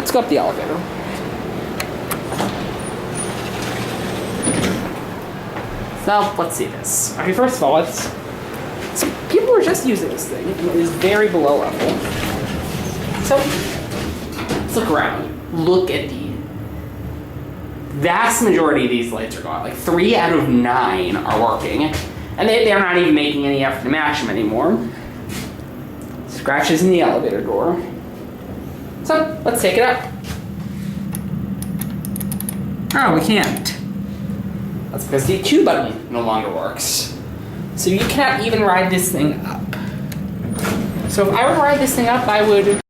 let's go up the elevator. So, let's see this. Okay, first of all, so people were just using this thing, and it is very below level. So, let's look around. Look at the vast majority of these lights are gone. Like 3 out of 9 are working. And they're not even making any effort to match them anymore. Scratches in the elevator door. So, let's take it up. Oh, we can't. That's because the 2 button no longer works. So you cannot even ride this thing up. So if I were to ride this thing up, I would